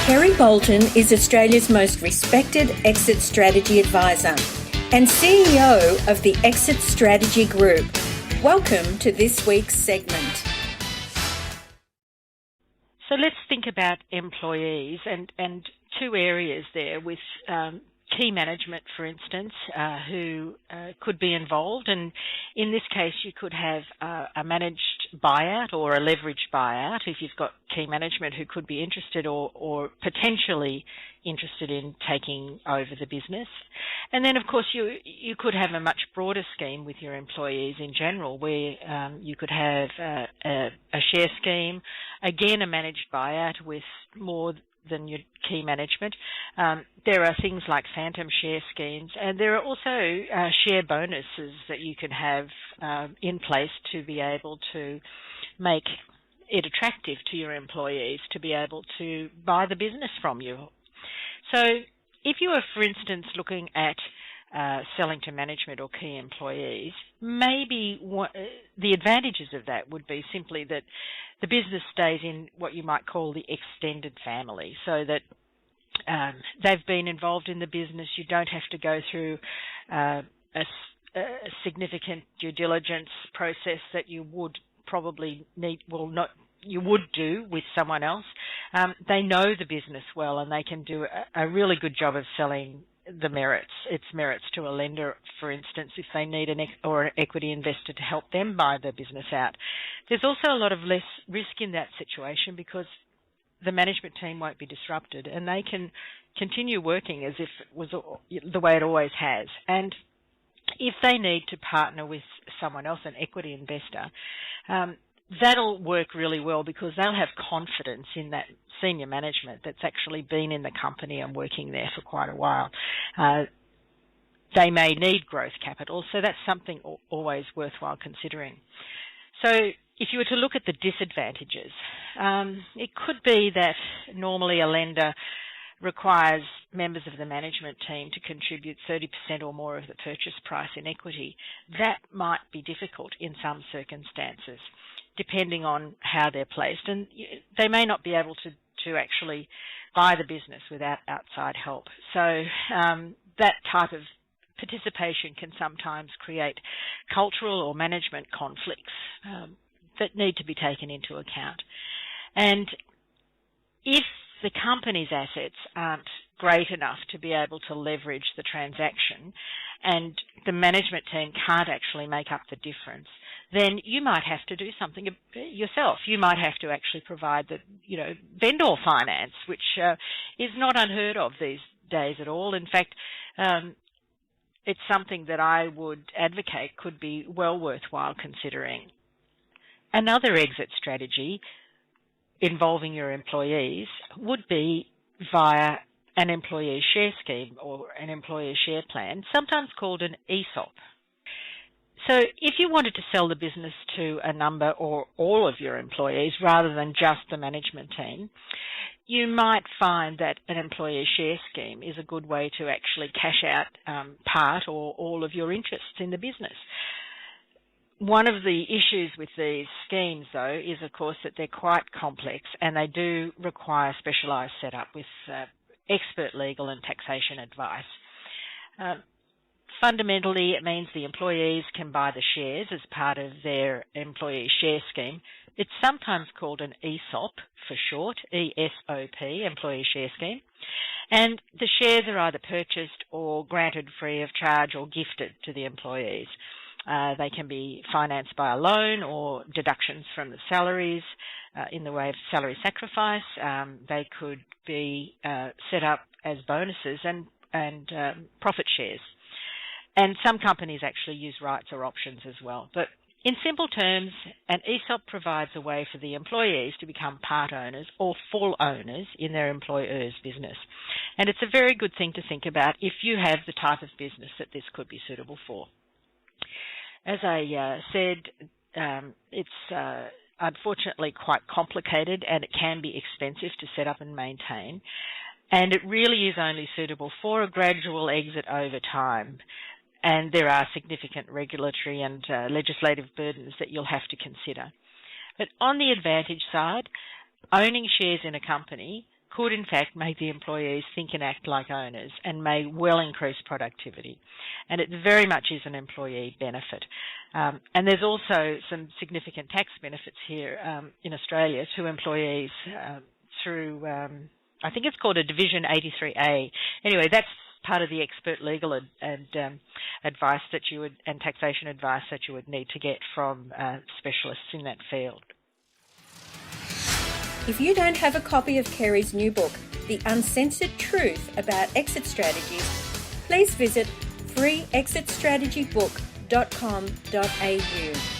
Kerry Boulton is Australia's most respected exit strategy advisor and CEO of the Exit Strategy Group. Welcome to this week's segment. So let's think about employees and two areas there with key management, for instance, who could be involved. And in this case, you could have a managed buyout or a leveraged buyout if you've got key management who could be interested or potentially interested in taking over the business. And then, of course, you could have a much broader scheme with your employees in general where you could have a share scheme, again, a managed buyout with more than your key management. There are things like phantom share schemes, and there are also share bonuses that you can have in place to be able to make it attractive to your employees to be able to buy the business from you. So if you are, for instance, looking at selling to management or key employees, maybe the advantages of that would be simply that the business stays in what you might call the extended family, so that they've been involved in the business. You don't have to go through a significant due diligence process that you would probably need, you would do with someone else. They know the business well and they can do a really good job of selling its merits to a lender, for instance, if they need an equity investor to help them buy the business out. There's also a lot of less risk in that situation because the management team won't be disrupted and they can continue working as if it was the way it always has. And if they need to partner with someone else, an equity investor, that'll work really well because they'll have confidence in that senior management that's actually been in the company and working there for quite a while. They may need growth capital, so that's something always worthwhile considering. So if you were to look at the disadvantages, it could be that normally a lender requires members of the management team to contribute 30% or more of the purchase price in equity. That might be difficult in some circumstances, depending on how they're placed. And they may not be able to actually buy the business without outside help. So that type of participation can sometimes create cultural or management conflicts that need to be taken into account. And if the company's assets aren't great enough to be able to leverage the transaction and the management team can't actually make up the difference, then you might have to do something yourself. You might have to actually provide the, vendor finance, which is not unheard of these days at all. In fact, it's something that I would advocate could be well worthwhile considering. Another exit strategy involving your employees would be via an employee share scheme or an employee share plan, sometimes called an ESOP. So if you wanted to sell the business to a number or all of your employees rather than just the management team, you might find that an employee share scheme is a good way to actually cash out part or all of your interests in the business. One of the issues with these schemes, though, is, of course, that they're quite complex and they do require specialised setup with expert legal and taxation advice. Fundamentally, it means the employees can buy the shares as part of their employee share scheme. It's sometimes called an ESOP for short, ESOP, employee share scheme. And the shares are either purchased or granted free of charge or gifted to the employees. They can be financed by a loan or deductions from the salaries in the way of salary sacrifice. They could be set up as bonuses and profit shares. And some companies actually use rights or options as well. But in simple terms, an ESOP provides a way for the employees to become part owners or full owners in their employer's business. And it's a very good thing to think about if you have the type of business that this could be suitable for. As I said, it's unfortunately quite complicated and it can be expensive to set up and maintain. And it really is only suitable for a gradual exit over time. And there are significant regulatory and legislative burdens that you'll have to consider. But on the advantage side, owning shares in a company could in fact make the employees think and act like owners and may well increase productivity. And it very much is an employee benefit. And there's also some significant tax benefits here in Australia to employees through, I think it's called a Division 83A. Anyway, that's part of the expert legal advice that you would, and taxation advice that you would need to get from specialists in that field. If you don't have a copy of Kerry's new book, The Uncensored Truth About Exit Strategies, please visit freeexitstrategybook.com.au.